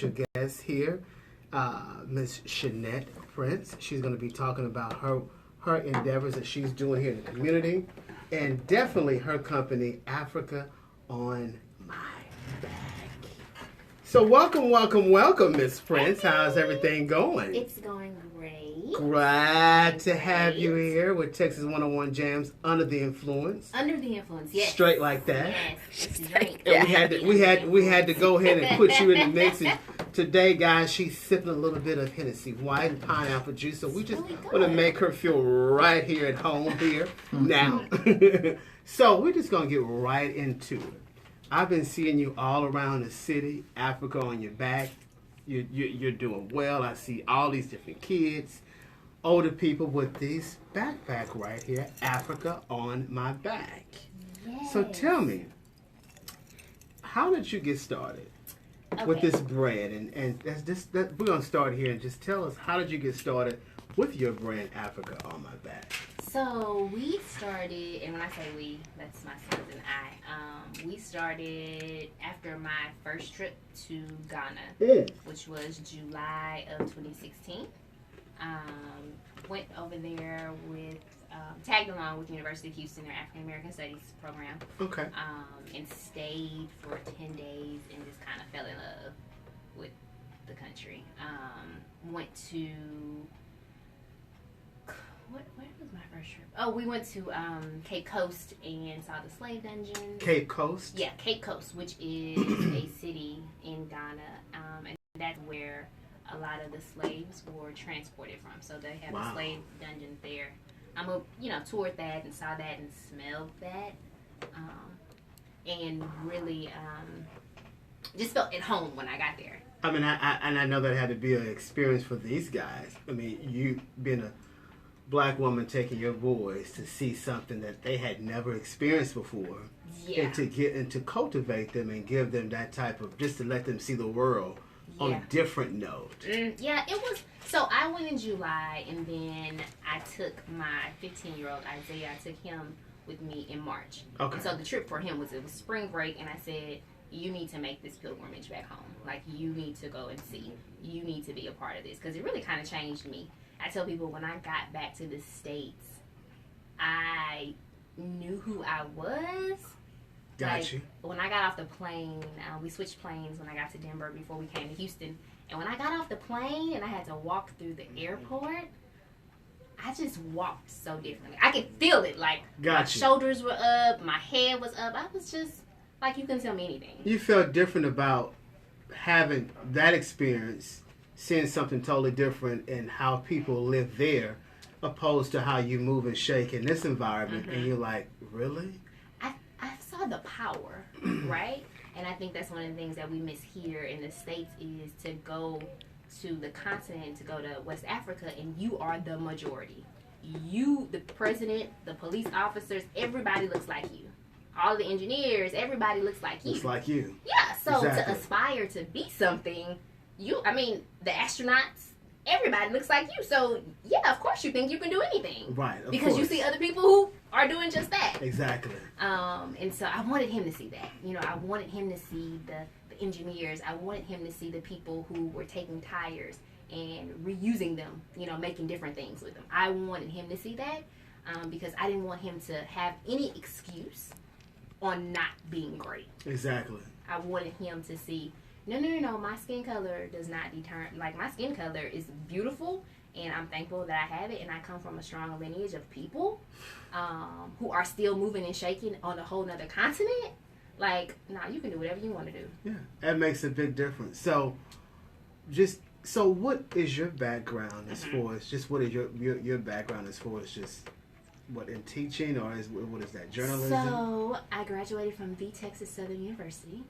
special guest here, Miss Shannette Prince. She's going to be talking about her endeavors that she's doing here in the community, and definitely her company, Africa on My Back. So welcome, Miss Prince. How's everything going? It's going great. Glad to have you here with Texas 101 Jams Under the Influence. Under the influence, yes. Straight like that. Yes, drink. And we had to go ahead and put you in the mix. And today, guys, she's sipping a little bit of Hennessy White and pineapple juice. So we just want to make her feel right here at home here now. So we're just gonna get right into it. I've been seeing you all around the city, Africa on your back. You're doing well. I see all these different kids, older people with this backpack right here, Africa on My Back. Yes. So tell me, how did you get started with this brand? And we're going to start here and just tell us, how did you get started with your brand, Africa on My Back? So we started, and when I say we, that's my sons and I. We started after my first trip to Ghana, which was July of 2016. Went over there with, tagged along with the University of Houston, their African American Studies program. Okay. And stayed for 10 days and just kind of fell in love with the country. Went to, where was my first trip? Oh, we went to Cape Coast and saw the slave dungeon. Cape Coast? Yeah, Cape Coast, which is a city in Ghana. And that's where a lot of the slaves were transported from. So they have a slave dungeon there. Toured that and saw that and smelled that. And really just felt at home when I got there. I mean, I know that had to be an experience for these guys. I mean, you being a black woman taking your boys to see something that they had never experienced before. Yeah. And to cultivate them and give them that type of, just to let them see the world on a different note. Yeah, it was. So I went in July, and then I took my 15-year-old Isaiah. I took him with me in March. Okay. And so the trip for him was spring break, and I said, you need to make this pilgrimage back home. Like, you need to go and see. You need to be a part of this, because it really kind of changed me. I tell people, when I got back to the States, I knew who I was. Got you. When I got off the plane, we switched planes when I got to Denver before we came to Houston. And when I got off the plane and I had to walk through the airport, I just walked so differently. I could feel it. Like, my shoulders were up, my head was up. I was just, like, you couldn't tell me anything. You felt different about having that experience, seeing something totally different in how people live there, opposed to how you move and shake in this environment. And you're like, really? I saw the power, right? And I think that's one of the things that we miss here in the States is to go to the continent, to go to West Africa, and you are the majority. You, the president, the police officers, everybody looks like you. All the engineers, everybody looks like you. Looks like you. Yeah, so to aspire to be something, the astronauts, everybody looks like you. So, yeah, of course you think you can do anything. Right, of because course. You see other people who are doing just that. Exactly. And so I wanted him to see that. I wanted him to see the engineers. I wanted him to see the people who were taking tires and reusing them, making different things with them. I wanted him to see that because I didn't want him to have any excuse on not being great. Exactly. I wanted him to see, no, my skin color does not determine, like, my skin color is beautiful, and I'm thankful that I have it, and I come from a strong lineage of people who are still moving and shaking on a whole nother continent. Like, you can do whatever you want to do. Yeah, that makes a big difference. So, what is your background as far as, just what is your background as far as just, what, in teaching, or what is that, journalism? So, I graduated from the Texas Southern University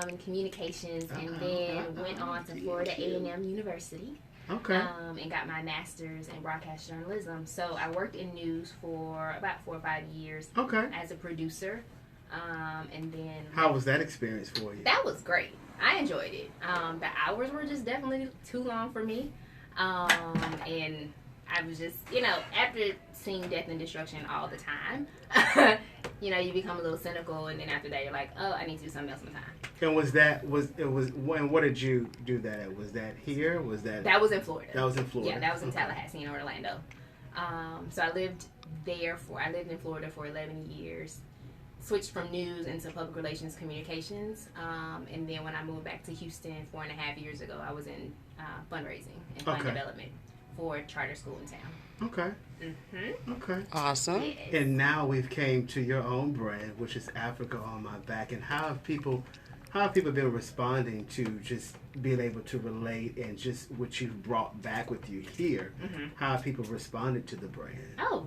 in communications, and then went on to Florida A&M University. Okay. And got my master's in broadcast journalism. So I worked in news for about 4 or 5 years. Okay. As a producer. And then... How was that experience for you? That was great. I enjoyed it. The hours were just definitely too long for me. And I was just, after seeing death and destruction all the time, you become a little cynical. And then after that, you're like, oh, I need to do something else in my time. And and what did you do that at? Was that here? That was in Florida. That was in Florida. Yeah, that was in Tallahassee in Orlando. So I lived in Florida for 11 years. Switched from news into public relations communications. And then when I moved back to Houston 4.5 years ago, I was in fundraising and fund development for a charter school in town. Okay. Mm-hmm. Okay. Awesome. Yes. And now we've came to your own brand, which is Africa on My Back. And how have people been responding to just being able to relate and just what you've brought back with you here? Mm-hmm. How have people responded to the brand? Oh,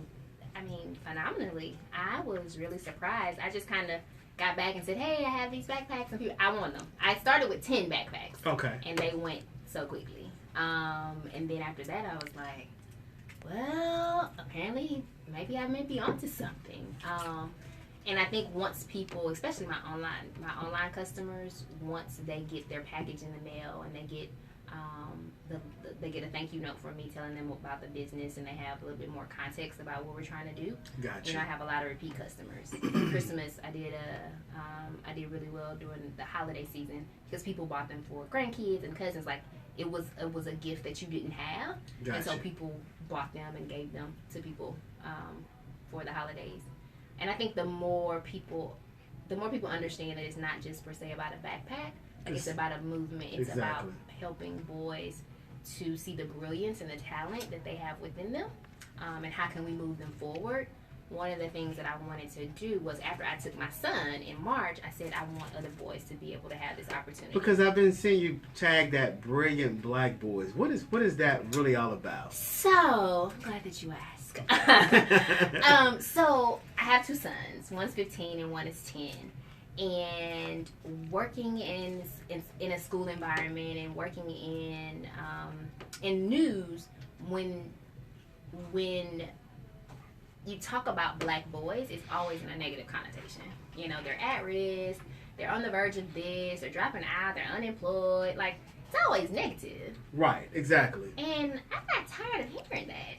I mean, phenomenally. I was really surprised. I just kind of got back and said, hey, I have these backpacks. And I want them. I started with 10 backpacks. Okay. And they went so quickly. And then after that, I was like, well, apparently, maybe I may be onto something. And I think once people, especially my online customers, once they get their package in the mail and they get they get a thank you note from me telling them about the business and they have a little bit more context about what we're trying to do. Gotcha. You know, I have a lot of repeat customers. Christmas, I did really well during the holiday season because people bought them for grandkids and cousins. Like it was a gift that you didn't have, gotcha. And so people bought them and gave them to people for the holidays. And I think the more people understand that it's not just per se about a backpack. Like it's about a movement. It's about helping boys to see the brilliance and the talent that they have within them, and how can we move them forward. One of the things that I wanted to do was after I took my son in March, I said I want other boys to be able to have this opportunity. Because I've been seeing you tag that Brilliant Black Boys. What is that really all about? So, I'm glad that you asked. So, I have two sons. One's 15 and one is 10. And working in a school environment and working in news, when you talk about black boys, it's always in a negative connotation. You know, they're at risk, they're on the verge of this, they're dropping out, they're unemployed. Like, it's always negative. Right, exactly. And I got tired of hearing that.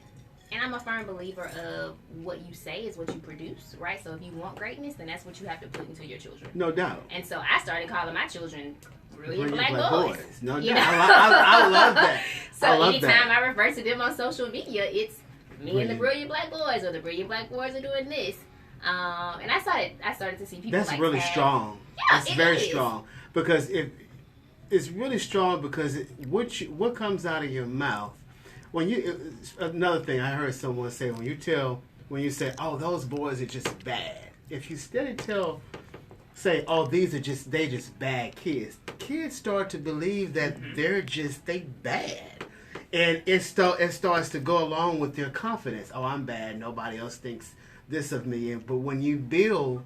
And I'm a firm believer of what you say is what you produce, right? So if you want greatness, then that's what you have to put into your children. No doubt. And so I started calling my children Brilliant Black Boys. No doubt. I love that. So anytime I refer to them on social media, it's me and the Brilliant Black Boys, or the Brilliant Black Boys are doing this. And I started to see people that's like really tag. Strong. Yeah, it's very strong. Because it's really strong because what comes out of your mouth. Another thing I heard someone say, when you say, oh, those boys are just bad. If you steady say, oh, they just bad kids start to believe that they bad. And it starts to go along with their confidence. Oh, I'm bad. Nobody else thinks this of me. But when you build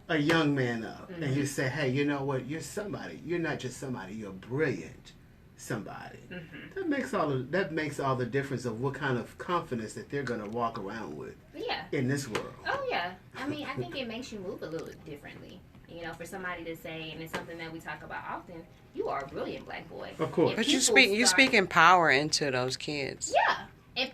a young man up and you say, hey, you know what? You're somebody. You're not just somebody. You're brilliant. Somebody. That makes all the difference of what kind of confidence that they're going to walk around with in this world. Oh yeah. I mean, I think it makes you move a little differently. You know, for somebody to say, and it's something that we talk about often, you are a brilliant black boy. Of course. But you speak power into those kids. Yeah. And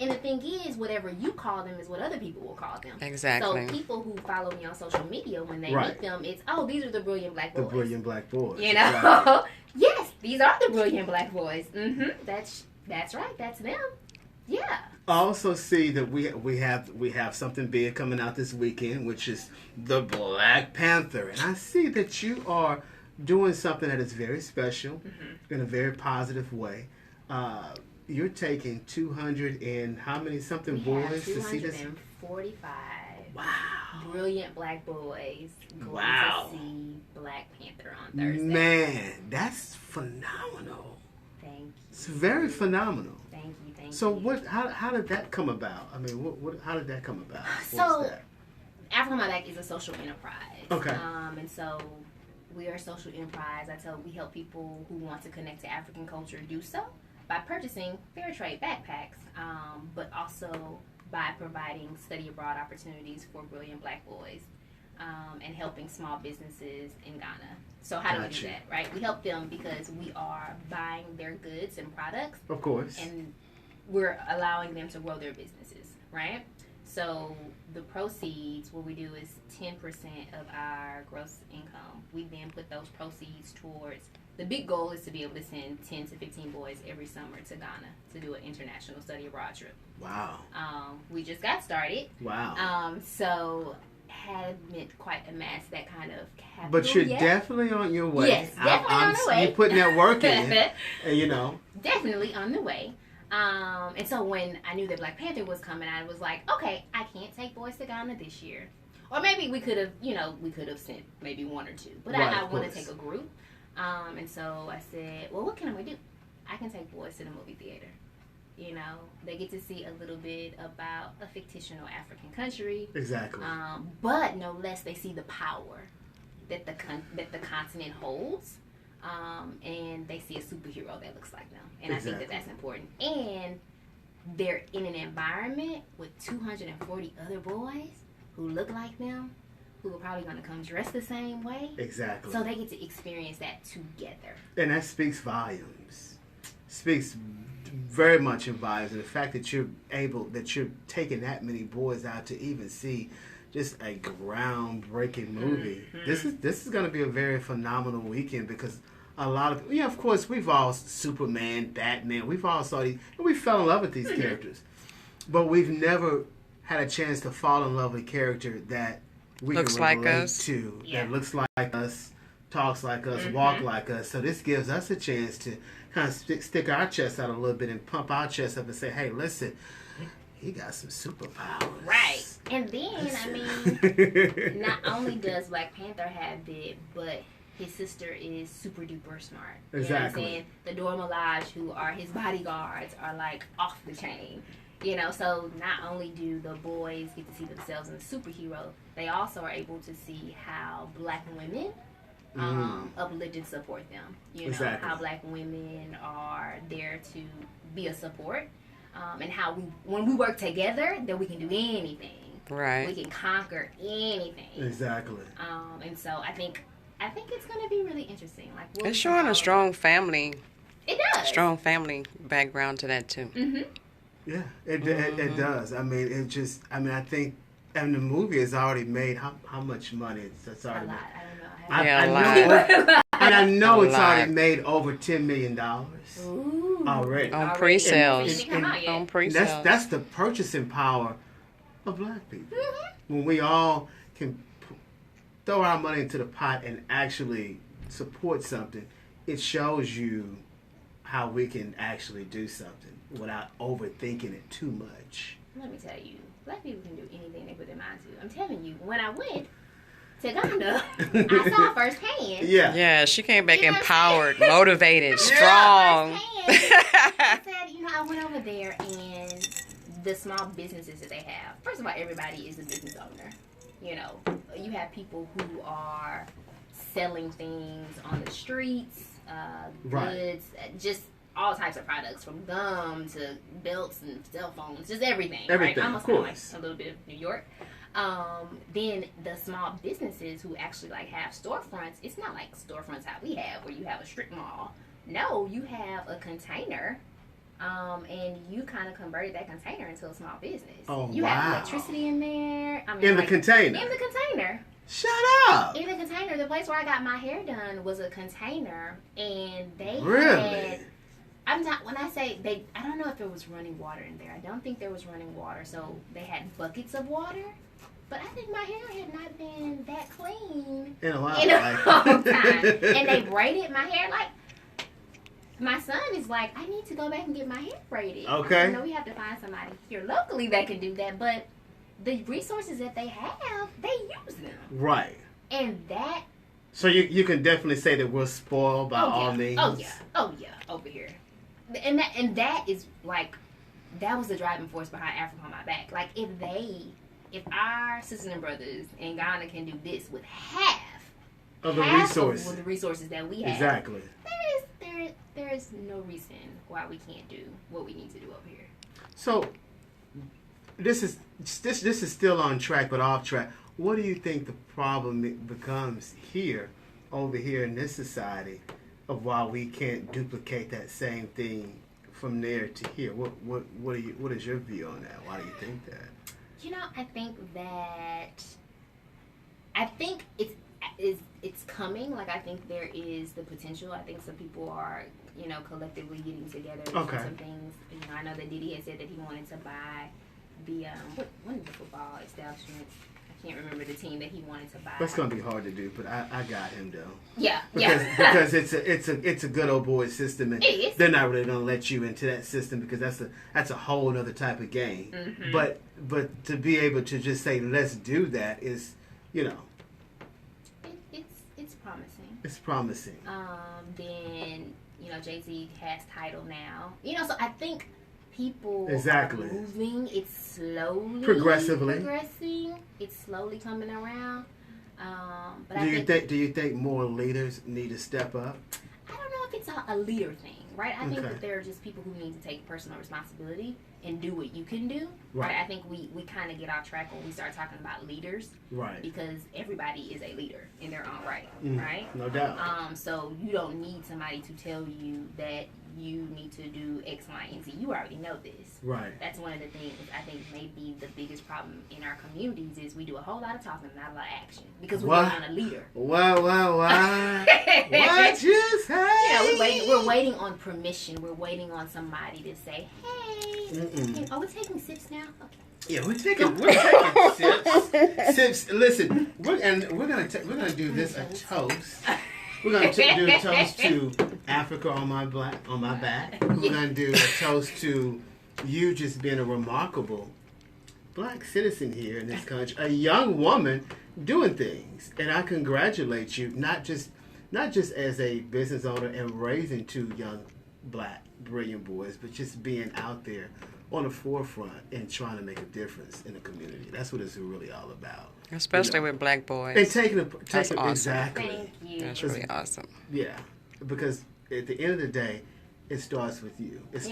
the thing is, whatever you call them is what other people will call them. Exactly. So people who follow me on social media, when they meet them, it's, oh, these are the brilliant black boys. The brilliant black boys. You know? Exactly. Yes, these are the brilliant black boys. That's right. That's them. Yeah. I also see that we have something big coming out this weekend, which is the Black Panther. And I see that you are doing something that is very special in a very positive way. You're taking 200 and how many something boys to see this? 245. Wow. Brilliant black boys going to see Black Panther on Thursday. Man, that's phenomenal. Thank you. It's very phenomenal. Thank you. So how did that come about? I mean, how did that come about? So Africa on My Back is a social enterprise. Okay. And so we are a social enterprise. We help people who want to connect to African culture do so by purchasing fair trade backpacks, but also by providing study abroad opportunities for brilliant black boys, and helping small businesses in Ghana. So how do we do that, right? We help them because we are buying their goods and products. Of course. And we're allowing them to grow their businesses, right? So the proceeds, what we do is 10% of our gross income. We then put those proceeds towards, the big goal is to be able to send 10 to 15 boys every summer to Ghana to do an international study abroad trip. Wow. We just got started. Wow. So haven't quite amassed that kind of capital But you're yet. definitely on your way. Yes, definitely on the way. You're putting that work in, you know. Definitely on the way. And so when I knew that Black Panther was coming, I was like, okay, I can't take boys to Ghana this year. Or maybe we could have sent maybe one or two. But Right, I of want to course. take a group. And so I said, well, what can we do? I can take boys to the movie theater. You know, they get to see a little bit about a fictional African country. Exactly. But no less, they see the power that the continent holds. And they see a superhero that looks like them. And Exactly. I think that that's important. And they're in an environment with 240 other boys who look like them, who are probably going to come dressed the same way. Exactly. So they get to experience that together. And that speaks volumes. Speaks very much in volumes. And the fact that you're taking that many boys out to even see just a groundbreaking movie. Mm-hmm. This is going to be a very phenomenal weekend because a lot of, of course, we've all Superman, Batman, we've all saw these, and we fell in love with these characters. But we've never had a chance to fall in love with a character that we looks can like relate us. to, Yeah. that looks like us, talks like us, walk like us. So this gives us a chance to kind of stick our chest out a little bit and pump our chest up and say, hey, listen, he got some superpowers. Right. And then, Listen. not only does Black Panther have it, but his sister is super duper smart. You Exactly. know what I'm saying? The Dora Milaje, who are his bodyguards, are like off the chain. You know, so not only do the boys get to see themselves in a superhero, they also are able to see how Black women uplift and support them. You know, Exactly. how Black women are there to be a support, and how when we work together, that we can do anything. Right. We can conquer anything. Exactly. And so I think it's going to be really interesting. Like It's showing a strong family, It does. strong family background to that too. Mm-hmm. Yeah, it does. I mean, I think, and the movie has already made how much money? It's A already lot. made. I don't know. Yeah, I a know, and I know A it's already lot. made over $10 million Ooh. already. On Already. pre-sales. Didn't come out yet. On pre-sales. That's the purchasing power of Black people. When we all can throw our money into the pot and actually support something, it shows you how we can actually do something without overthinking it too much. Let me tell you, Black people can do anything they put their mind to. I'm telling you, when I went to Ghana, I saw firsthand. Yeah. Yeah, she came back You know what I'm empowered, saying? motivated, I strong. saw firsthand. I said, I went over there and the small businesses that they have. First of all, everybody is a business owner. You know, you have people who are selling things on the streets, Right. goods, just all types of products, from gum to belts and cell phones, just everything. Everything, right? of Almost kind of like course. a little bit of New York. Then the small businesses who actually like have storefronts, it's not like storefronts how we have where you have a strip mall. No, you have a container, and you kind of converted that container into a small business. Oh, you wow. have electricity in there. I mean, In the container. In the container. Shut up. In the container. The place where I got my hair done was a container, and they Really? had. When I say they, I don't know if there was running water in there. I don't think there was running water. So they had buckets of water. But I think my hair had not been that clean In a while. in a long time. And they braided my hair. Like, my son is like, I need to go back and get my hair braided. Okay. I know we have to find somebody here locally that can do that. But the resources that they have, they use them. Right. And that. So you can definitely say that we're spoiled by all means. Oh yeah, over here. And that is like, that was the driving force behind Africa on My Back. Like, if our sisters and brothers in Ghana can do this with half Of the half resources. of the resources that we have, Exactly. there is no reason why we can't do what we need to do over here. So this is still on track but off track. What do you think the problem becomes over here in this society, of why we can't duplicate that same thing from there to here? What is your view on that? Why do you think that? I think it's coming. Like, I think there is the potential. I think some people are, collectively getting together to do some things. I know that Diddy had said that he wanted to buy the one of the football establishments. I can't remember the team that he wanted to buy. That's gonna be hard to do, but I got him though. Yeah, because it's a good old boy system, and it is. They're not really gonna let you into that system because that's a whole other type of game. Mm-hmm. But to be able to just say let's do that is, it's promising. It's promising. Then Jay-Z has title now. So I think people are moving. It's slowly progressing. It's slowly coming around. But do you think more leaders need to step up? I don't know if it's a leader thing, right? I think that there are just people who need to take personal responsibility and do what you can do. Right. I think we kind of get off track when we start talking about leaders. Right. Because everybody is a leader in their own right. Right? No doubt. So you don't need somebody to tell you that you need to do X, Y, and Z. You already know this. Right. That's one of the things I think maybe the biggest problem in our communities is we do a whole lot of talking and not a lot of action because we're not a leader. Wow. What you say? We're waiting on permission. We're waiting on somebody to say, hey, are we taking sips now? Okay. Yeah, we're taking sips. Sips. Listen, we're gonna do this a toast. We're gonna do a toast to Africa on my back. We're gonna do a toast to you just being a remarkable black citizen here in this country, a young woman doing things, and I congratulate you not just as a business owner and raising two young black brilliant boys, but just being out there on the forefront and trying to make a difference in the community. That's what it's really all about. Especially with black boys. And taking awesome. Exactly. Thank you. That's really awesome. Yeah, because at the end of the day, it starts with you. It's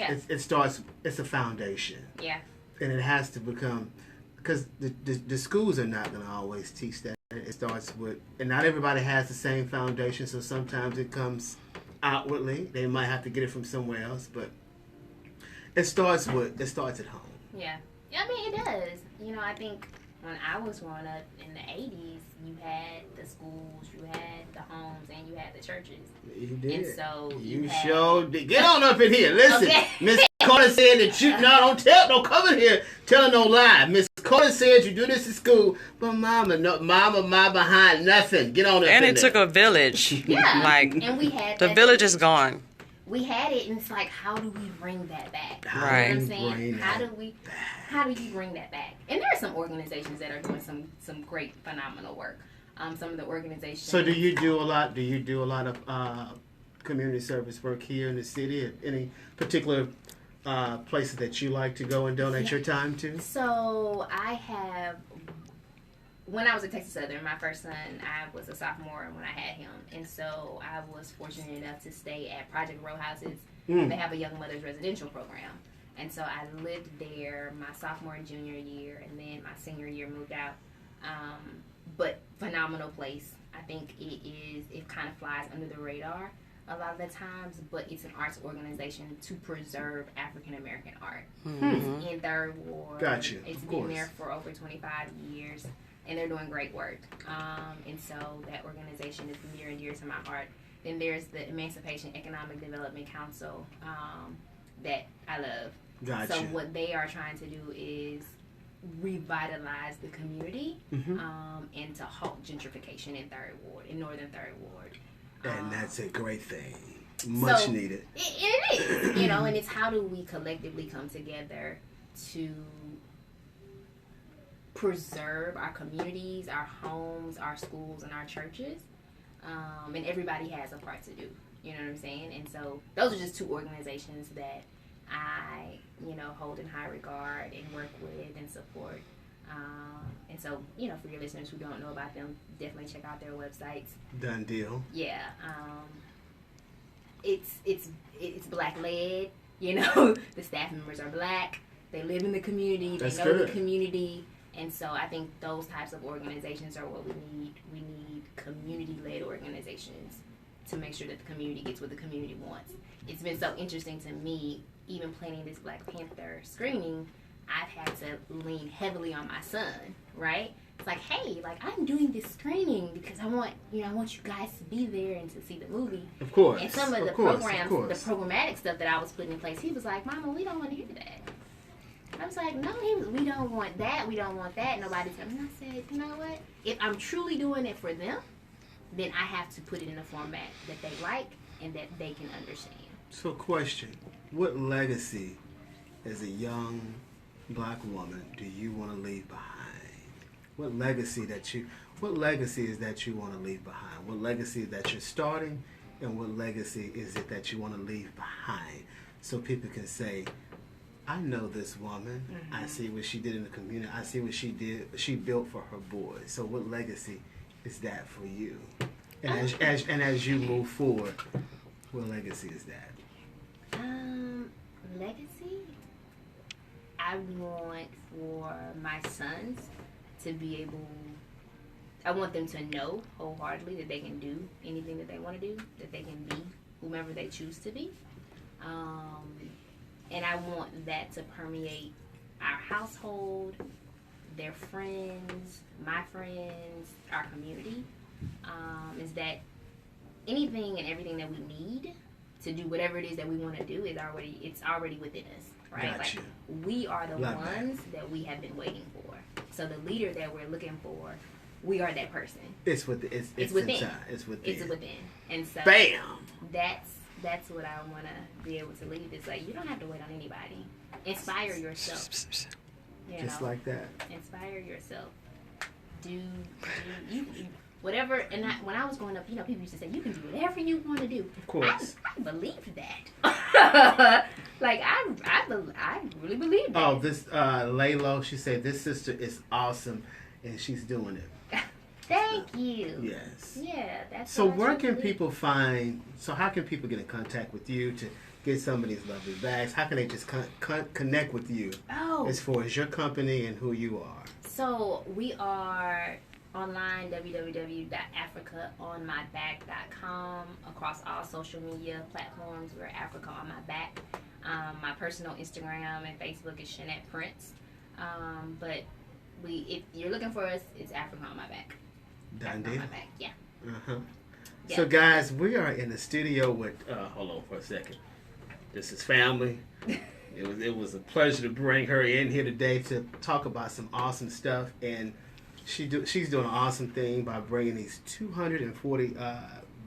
a foundation. Yeah. And it has to become, because the schools are not going to always teach that. It starts with, and not everybody has the same foundation, so sometimes it comes outwardly. They might have to get it from somewhere else, but it starts at home. Yeah. I mean, it does. I think when I was growing up in the 80s, you had the schools, you had the homes, and you had the churches. You did. And so you showed. Get on up in here. Listen, Miss Carter said that you don't come in here telling no lie. Miss Carter said you do this at school, but mama behind nothing. Get on up in there. And it took a village. Yeah. And we had the village is gone. We had it, and it's like, how do we bring that back? Right. You know what I'm saying? How do you bring that back? And there are some organizations that are doing some great, phenomenal work. Some of the organizations. So do you do a lot? Do you do a lot of community service work here in the city? At any particular places that you like to go and donate your time to? So I have. When I was at Texas Southern, my first son, I was a sophomore when I had him. And so I was fortunate enough to stay at Project Row Houses. They have a young mother's residential program. And so I lived there my sophomore and junior year, and then my senior year moved out. But phenomenal place. I think it kind of flies under the radar a lot of the times, but it's an arts organization to preserve African American art. It's in Third Ward. Gotcha. It's been there for over 25 years. And they're doing great work. And so that organization is near and dear to my heart. Then there's the Emancipation Economic Development Council that I love. Gotcha. So what they are trying to do is revitalize the community and to halt gentrification in Northern Third Ward. And that's a great thing. Much needed. It is. And it's how do we collectively come together to preserve our communities, our homes, our schools, and our churches. And everybody has a part to do. You know what I'm saying? And so those are just two organizations that I, hold in high regard and work with and support. And so, for your listeners who don't know about them, definitely check out their websites. Done deal. Yeah. It's black led. The staff members are black. They live in the community. They know the community. And so I think those types of organizations are what we need. We need community-led organizations to make sure that the community gets what the community wants. It's been so interesting to me, even planning this Black Panther screening, I've had to lean heavily on my son, right? It's like, hey, like I'm doing this screening because I want you guys to be there and to see the movie. Of course. And some of the programs, the programmatic stuff that I was putting in place, he was like, Mama, we don't want to hear that. I was like, no, we don't want that. We don't want that. Nobody's coming. And I said, you know what? If I'm truly doing it for them, then I have to put it in a format that they like and that they can understand. So, question: what legacy, as a young black woman, do you want to leave behind? What legacy is that you want to leave behind? What legacy that you're starting, and what legacy is it that you want to leave behind? So people can say, I know this woman. Mm-hmm. I see what she did in the community. I see what she did. She built for her boys. So what legacy is that for you? And as you move forward, what legacy is that? Legacy? I want for my sons to be able. I want them to know wholeheartedly that they can do anything that they want to do. That they can be whomever they choose to be. And I want that to permeate our household, their friends, my friends, our community. Is that anything and everything that we need to do whatever it is that we want to do it's already within us, right? Gotcha. Like we are the ones that we have been waiting for. So the leader that we're looking for, we are that person. It's within. It's within. And so bam. That's what I want to be able to leave. It's like you don't have to wait on anybody. Inspire yourself. Just like that. Inspire yourself. Do you whatever. And when I was growing up, people used to say you can do whatever you want to do. Of course. I believed that. Like I really believed that. Oh, this Laylo, she said this sister is awesome, and she's doing it. Thank you. Yes. Yeah, that's. So where can people find? So how can people get in contact with you to get some of these lovely bags? How can they just connect with you? As far as your company and who you are. So we are online, www.africaonmyback.com. Across all social media platforms, we're Africa on My Back. My personal Instagram and Facebook is Shannette Prince. But if you're looking for us, it's Africa on My Back. Done deal. Yeah. Yeah. So guys, we are in the studio with. Hold on for a second. This is family. It was a pleasure to bring her in here today to talk about some awesome stuff, and she's doing an awesome thing by bringing these 240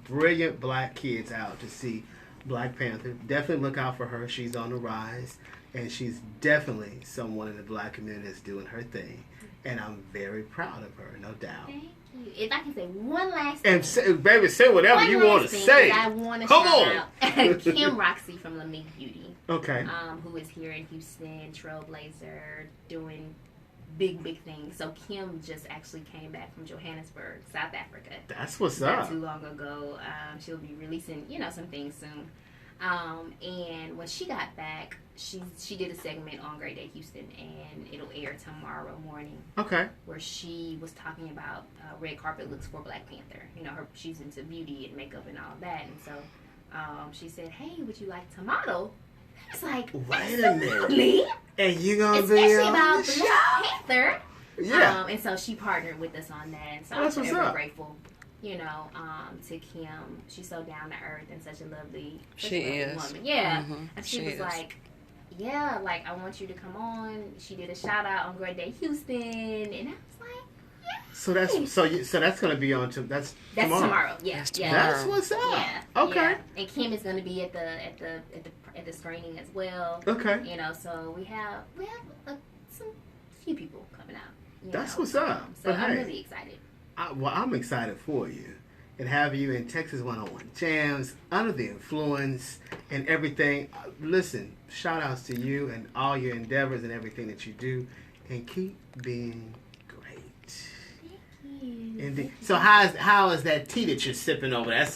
brilliant black kids out to see Black Panther. Definitely look out for her. She's on the rise, and she's definitely someone in the black community that's doing her thing, and I'm very proud of her, no doubt. Thank you. If I can say one last thing. And baby, say whatever you want to say. I want to shout out Kim Roxy from Lamique Beauty. Okay. Who is here in Houston, trailblazer, doing big things. So Kim just actually came back from Johannesburg, South Africa. That's what's not up. Not too long ago. She'll be releasing, some things soon. And when she got back, she did a segment on Great Day Houston, and it'll air tomorrow morning. Okay. Where she was talking about red carpet looks for Black Panther. She's into beauty and makeup and all that, and so she said, "Hey, would you like to model?" I was like, "Wait a minute." And you gonna especially be on about the Black Panther. Yeah. And so she partnered with us on that, and so that's I'm what's ever up. grateful. To Kim. She's so down to earth and such a lovely, woman. Yeah. Mm-hmm. And she was like, yeah, like, I want you to come on. She did a shout out on Great Day Houston, and I was like, yeah. So that's gonna be on that's tomorrow. Yeah. That's yeah. tomorrow. That's what's up. Yeah. Okay. Yeah. And Kim is gonna be at the screening as well. Okay. So we have some few people coming out. That's what's up. So I'm really excited. I'm excited for you and have you in Texas 101 Jams, Under the Influence, and everything. Listen, shout outs to you and all your endeavors and everything that you do, and keep being great. Thank you. Indeed. So how is that tea that you're sipping over? That's